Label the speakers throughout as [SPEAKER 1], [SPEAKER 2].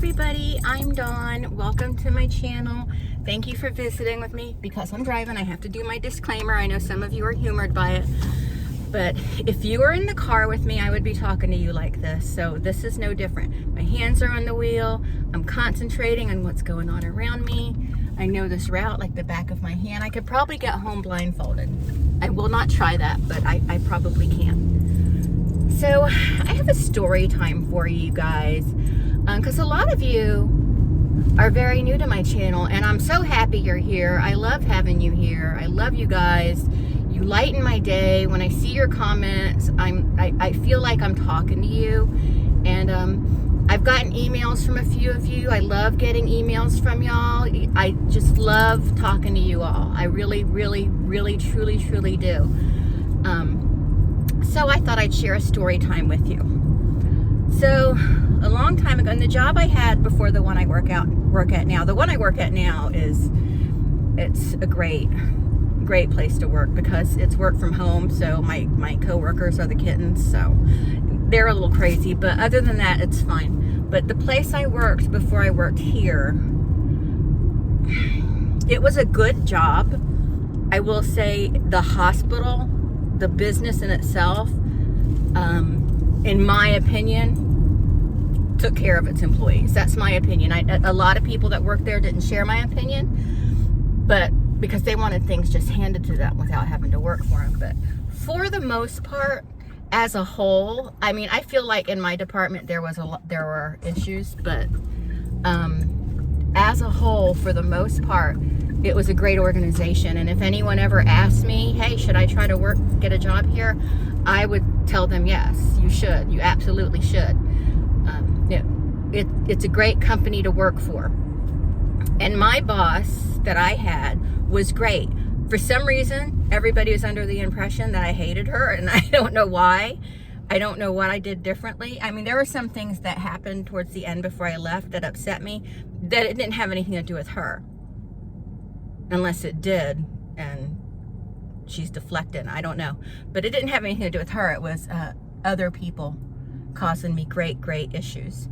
[SPEAKER 1] everybody, I'm Dawn. Welcome to my channel. Thank you for visiting with me. Because I'm driving, I have to do my disclaimer. I know some of you are humored by it, but if you were in the car with me, I would be talking to you like this. So this is no different. My hands are on the wheel. I'm concentrating on what's going on around me. I know this route like the back of my hand. I could probably get home blindfolded. I will not try that, but I probably can. So I have a story time for you guys, because a lot of you are very new to my channel, and I'm so happy you're here. I love having you here. I love you guys. You lighten my day. When I see your comments, I feel like I'm talking to you. And I've gotten emails from a few of you. I love getting emails from y'all. I just love talking to you all. I really, truly do. So I thought I'd share a story time with you. So a long time ago, and the job I had before the one I work at now, the one I work at now it's a great place to work because it's work from home. So my coworkers are the kittens, so they're a little crazy, but other than that, it's fine. But the place I worked before I worked here, it was a good job. I will say the hospital, the business in itself, in my opinion, took care of its employees. That's my opinion. A lot of people that worked there didn't share my opinion, but because they wanted things just handed to them without having to work for them. But for the most part, as a whole, I mean, I feel like in my department there were issues, but as a whole, for the most part, it was a great organization. And if anyone ever asked me, hey, should I try to get a job here, I would tell them, yes, you should. You absolutely should. It's a great company to work for. And my boss that I had was great. For some reason, everybody was under the impression that I hated her, and I don't know why. I don't know what I did differently. I mean, there were some things that happened towards the end before I left that upset me, that it didn't have anything to do with her. Unless it did, and she's deflecting, I don't know. But it didn't have anything to do with her. It was other people causing me great issues.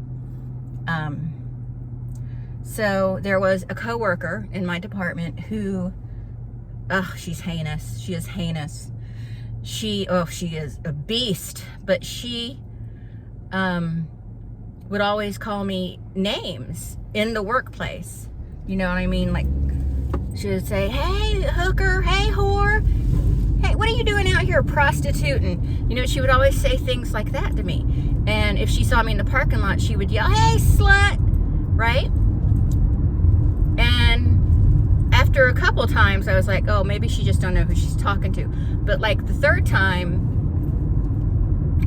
[SPEAKER 1] So there was a coworker in my department who, she's heinous. She is heinous. She is a beast, but she would always call me names in the workplace. You know what I mean? Like, she would say, hey, hooker, hey, whore, hey, what are you doing out here prostituting? You know, she would always say things like that to me. And if she saw me in the parking lot, she would yell, hey, slut, right? And after a couple times, I was like, oh, maybe she just don't know who she's talking to. But like the third time,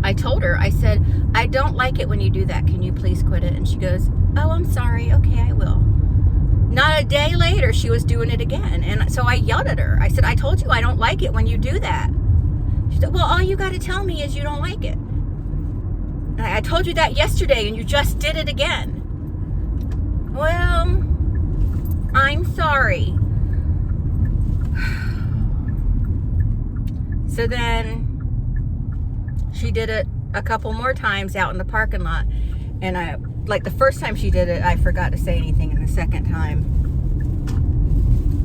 [SPEAKER 1] I told her, I said, I don't like it when you do that. Can you please quit it? And she goes, oh, I'm sorry. Okay, I will. Not a day later, she was doing it again. And so I yelled at her. I said, I told you I don't like it when you do that. She said, well, all you got to tell me is you don't like it. And I told you that yesterday and you just did it again. Well, I'm sorry. So then she did it a couple more times out in the parking lot. And like the first time she did it, I forgot to say anything. And the second time,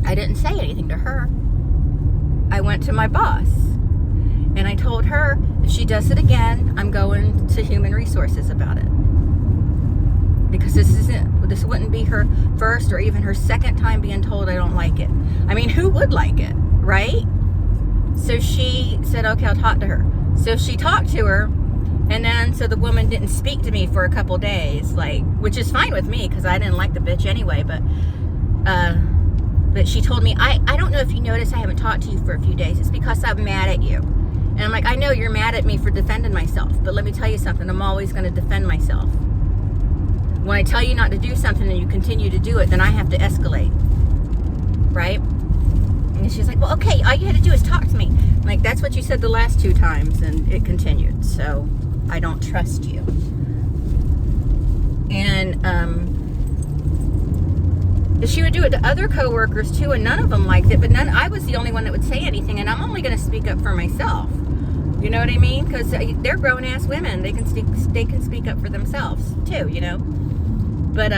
[SPEAKER 1] I didn't say anything to her. I went to my boss and I told her, if she does it again, I'm going to human resources about it. Because this wouldn't be her first or even her second time being told I don't like it. I mean, who would like it, right? So she said, okay, I'll talk to her. So she talked to her. And then, so the woman didn't speak to me for a couple days, like, which is fine with me because I didn't like the bitch anyway. But she told me, I don't know if you noticed I haven't talked to you for a few days. It's because I'm mad at you. And I'm like, I know you're mad at me for defending myself, but let me tell you something. I'm always going to defend myself. When I tell you not to do something and you continue to do it, then I have to escalate, right? And she's like, well, okay, all you had to do is talk to me. I'm like, that's what you said the last 2 times, and it continued. So I don't trust you. And she would do it to other coworkers too, and none of them liked it. But I was the only one that would say anything, and I'm only going to speak up for myself. You know what I mean? Because they're grown-ass women. They can speak up for themselves too. You know. But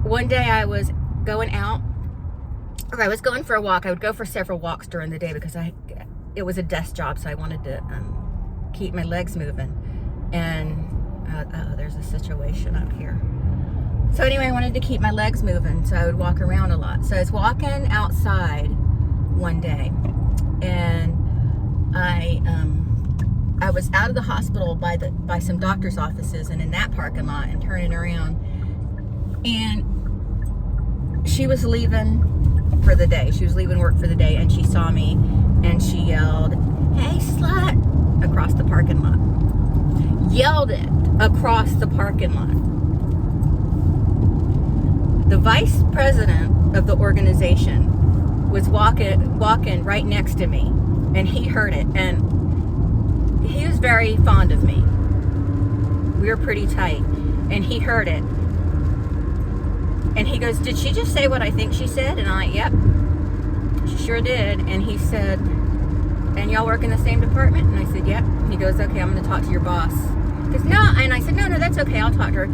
[SPEAKER 1] one day I was going out, or I was going for a walk. I would go for several walks during the day because it was a desk job, so I wanted to keep my legs moving. And there's a situation up here. So anyway, I wanted to keep my legs moving, so I would walk around a lot. So I was walking outside one day, and I was out of the hospital by some doctor's offices, and in that parking lot, and turning around, and she was leaving for the day. She was leaving work for the day, and she saw me, and she yelled, "Hey, slut," across the parking lot. Yelled it across the parking lot. The vice president of the organization was walking right next to me, and he heard it, and he was very fond of me. We were pretty tight, and he heard it. And he goes, "Did she just say what I think she said?" And I'm like, "Yep, she sure did." And he said, "And y'all work in the same department?" And I said, "Yep." He goes, "Okay, I'm going to talk to your boss." He goes, "No." And I said, no, that's okay. I'll talk to her.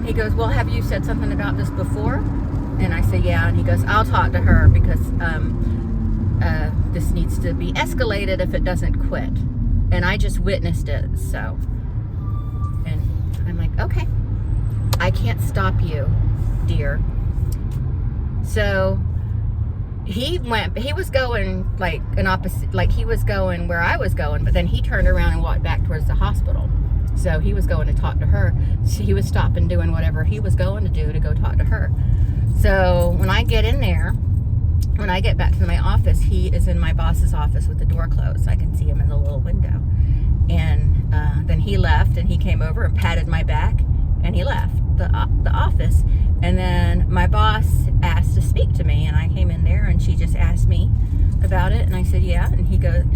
[SPEAKER 1] He goes, "Well, have you said something about this before?" And I said, "Yeah." And he goes, "I'll talk to her because this needs to be escalated if it doesn't quit." And I just witnessed it, so. And I'm like, okay, I can't stop you, dear. So he was going like an opposite, like he was going where I was going, but then he turned around and walked back towards the hospital. So he was going to talk to her. So he was stopping doing whatever he was going to do to go talk to her. So when I get in there, when I get back to my office, he is in my boss's office with the door closed. I can see him in the little window. And then he left, and he came over and patted my back, and he left the office. And then my boss asked to speak to me, and I came in there, and she just asked me about it, and I said, "Yeah." And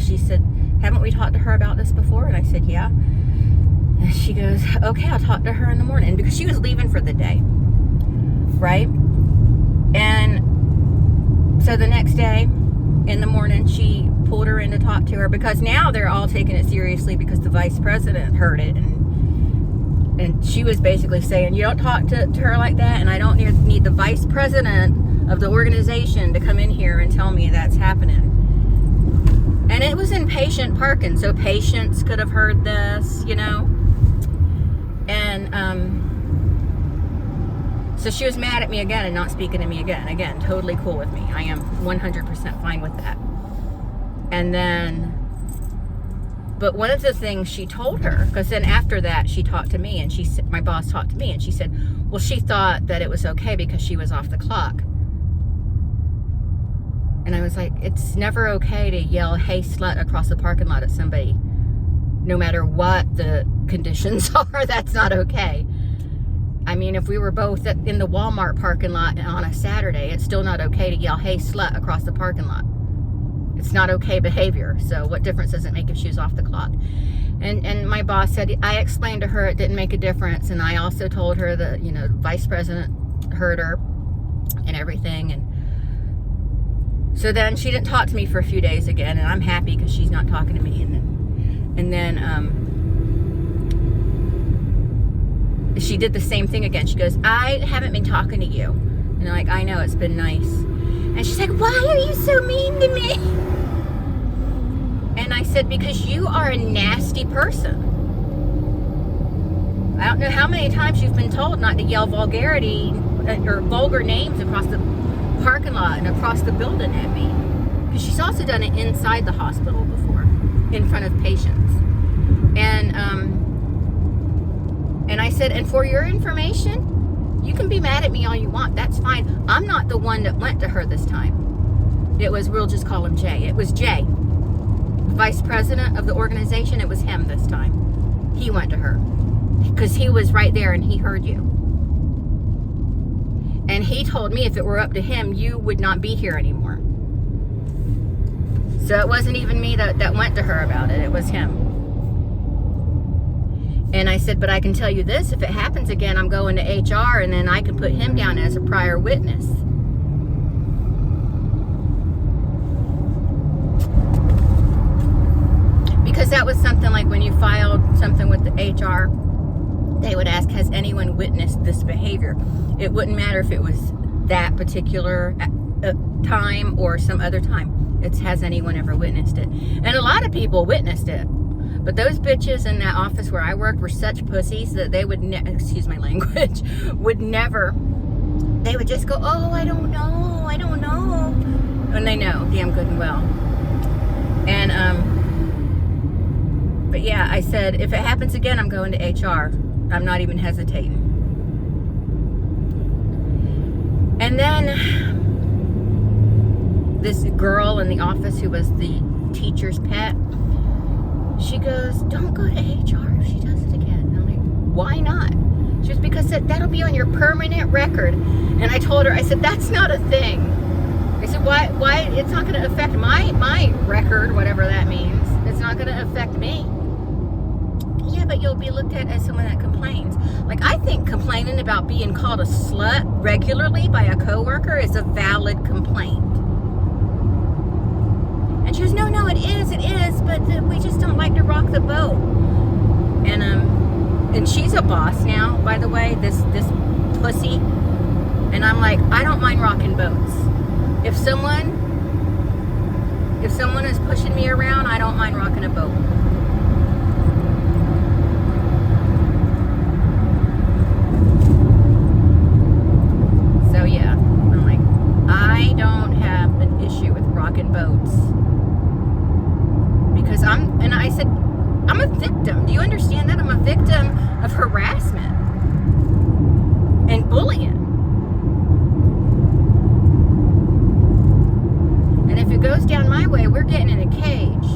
[SPEAKER 1] she said, "Haven't we talked to her about this before?" And I said, "Yeah." And she goes, "Okay, I'll talk to her in the morning," because she was leaving for the day, right? And so the next day in the morning, she pulled her in to talk to her, because now they're all taking it seriously because the vice president heard it, and she was basically saying, "You don't talk to her like that, and I don't need the vice president of the organization to come in here and tell me that's happening." And it was in patient parking, so patients could have heard this, you know. And so she was mad at me again and not speaking to me again. Again, totally cool with me. I am 100% fine with that. And then, but one of the things she told her, because then after that she talked to me, and she said, my boss talked to me, and she said, well, she thought that it was okay because she was off the clock. And I was like, it's never okay to yell, "Hey, slut," across the parking lot at somebody. No matter what the conditions are, that's not okay. I mean, if we were both in the Walmart parking lot on a Saturday, it's still not okay to yell, "Hey, slut," across the parking lot. It's not okay behavior. So what difference does it make if she was off the clock? And my boss said, I explained to her it didn't make a difference. And I also told her that, you know, the vice president heard her and everything. And so then she didn't talk to me for a few days again. And I'm happy because she's not talking to me. And then she did the same thing again. She goes, "I haven't been talking to you." And I'm like, "I know, it's been nice." And she's like, "Why are you so mean to me?" And I said, "Because you are a nasty person. I don't know how many times you've been told not to yell vulgarity or vulgar names across the parking lot and across the building at me." Because she's also done it inside the hospital before, in front of patients. And I said, "And for your information, you can be mad at me all you want. That's fine. I'm not the one that went to her this time. It was, we'll just call him Jay. It was Jay, vice president of the organization. It was him this time. He went to her because he was right there and he heard you. And he told me if it were up to him, you would not be here anymore. So it wasn't even me that went to her about it. It was him. And I said, but I can tell you this, if it happens again, I'm going to HR, and then I can put him down as a prior witness. Because that was something like when you filed something with the HR, they would ask, has anyone witnessed this behavior? It wouldn't matter if it was that particular time or some other time. It's, has anyone ever witnessed it? And a lot of people witnessed it. But those bitches in that office where I worked were such pussies that they would, excuse my language, would never, they would just go, oh, I don't know. And they know damn good and well. And, but yeah, I said, if it happens again, I'm going to HR. I'm not even hesitating. And then this girl in the office who was the teacher's pet, she goes, don't go to HR if she does it again. And I'm like, why not? She goes, because that'll be on your permanent record. And I told her, I said, that's not a thing. I said, why? It's not going to affect my record, whatever that means. It's not going to affect me. Yeah, but you'll be looked at as someone that complains. Like, I think complaining about being called a slut regularly by a coworker is a valid complaint. And she goes, no, it is, but we just don't like to rock the boat. And she's a boss now, by the way, this pussy. And I'm like, I don't mind rocking boats. If someone is pushing me around, I don't mind rocking a boat. So yeah, I'm like, I don't have an issue with rocking boats. Because I said, I'm a victim. Do you understand that? I'm a victim of harassment and bullying. And if it goes down my way, we're getting in a cage.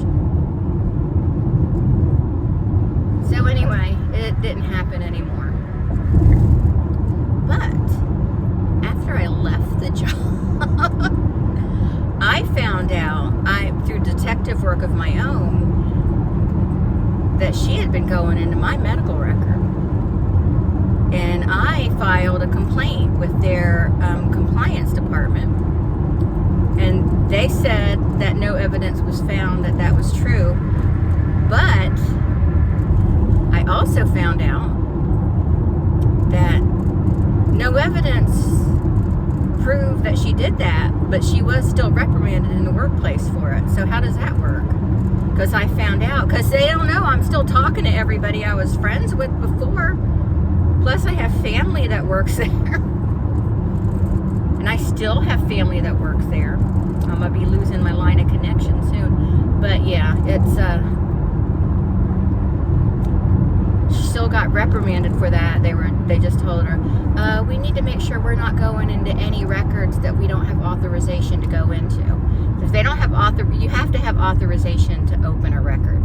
[SPEAKER 1] So anyway, it didn't happen anymore. But after I left the job, I found out, through detective work of my own, that she had been going into my medical record. And I filed a complaint with their compliance department. And they said that no evidence was found that was true. But I also found out that no evidence proved that she did that, but she was still reprimanded in the workplace for it. So how does that work? Because I found out, because they don't know, I'm still talking to everybody I was friends with before. Plus I have family that works there. And I still have family that works there. I'm going to be losing my line of connection soon. But yeah, it's, she still got reprimanded for that. They just told her, we need to make sure we're not going into any records that we don't have authorization to go into. If they don't have you have to have authorization to open a record.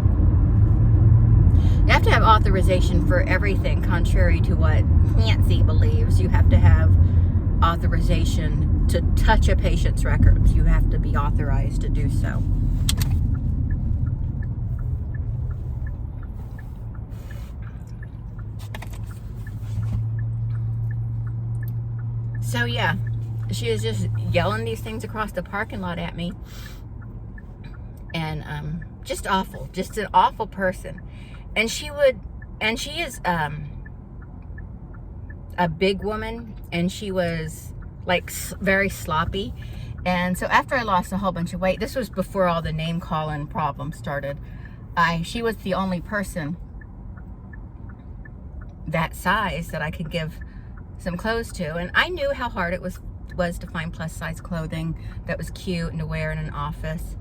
[SPEAKER 1] You have to have authorization for everything, contrary to what Nancy believes. You have to have authorization to touch a patient's records. You have to be authorized to do so. So yeah, she was just yelling these things across the parking lot at me. And just awful, just an awful person. And she is a big woman, and she was like very sloppy. And so after I lost a whole bunch of weight, this was before all the name calling problems started. She was the only person that size that I could give some clothes to. And I knew how hard it was to find plus size clothing that was cute and to wear in an office.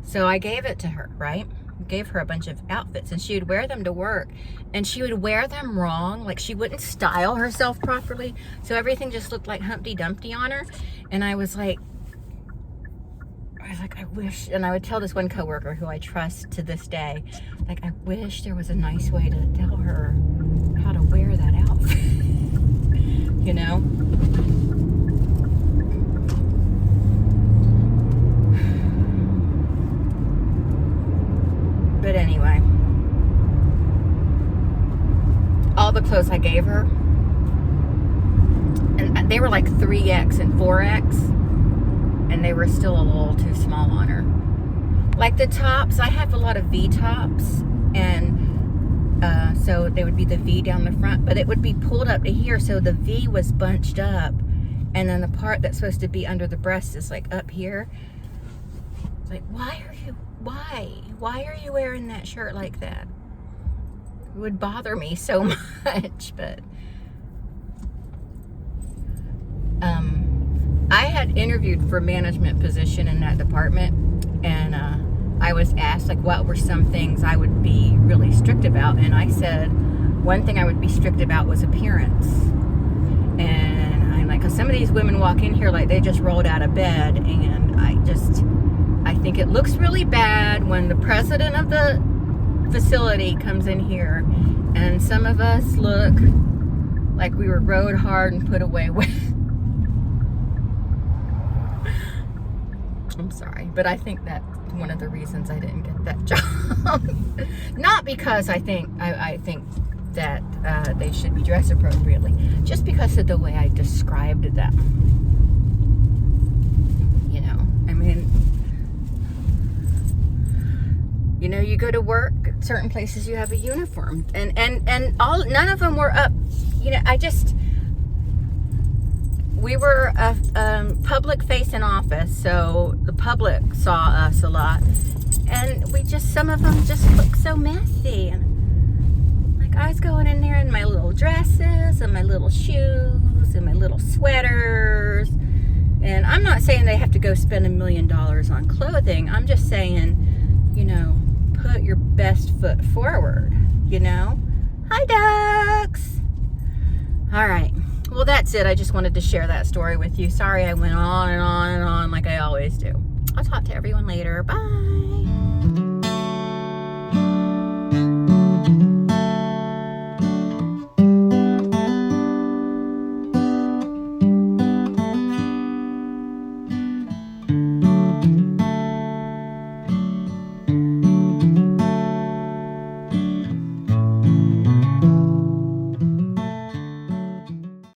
[SPEAKER 1] So I gave it to her, right? Gave her a bunch of outfits, and she would wear them to work, and she would wear them wrong. Like, she wouldn't style herself properly, so everything just looked like Humpty Dumpty on her. And I was like, I wish, and I would tell this one coworker who I trust to this day, like, I wish there was a nice way to tell her how to wear that outfit. You know? But anyway, all the clothes I gave her, and they were like 3X and 4X, and they were still a little too small on her. Like the tops, I have a lot of V tops, and So there would be the V down the front, but it would be pulled up to here, so the V was bunched up, and then the part that's supposed to be under the breast is like up here. It's like, why are you wearing that shirt like that? It would bother me so much. But I had interviewed for a management position in that department, and I was asked, like, what were some things I would be really strict about, and I said one thing I would be strict about was appearance. And I'm like, 'cause some of these women walk in here like they just rolled out of bed, and I think it looks really bad when the president of the facility comes in here, and some of us look like we were rode hard and put away with. I'm sorry, but I think that's one of the reasons I didn't get that job. Not because I think that they should be dressed appropriately, just because of the way I described them. You know, I mean, you know, you go to work at certain places, you have a uniform, and none of them were up. You know, we were a public facing office, so the public saw us a lot, and some of them just looked so messy. And like, I was going in there in my little dresses and my little shoes and my little sweaters, and I'm not saying they have to go spend $1 million on clothing. I'm just saying, you know, put your best foot forward, you know. Hi, ducks. All right. Well, that's it. I just wanted to share that story with you. Sorry I went on and on and on like I always do. I'll talk to everyone later. Bye.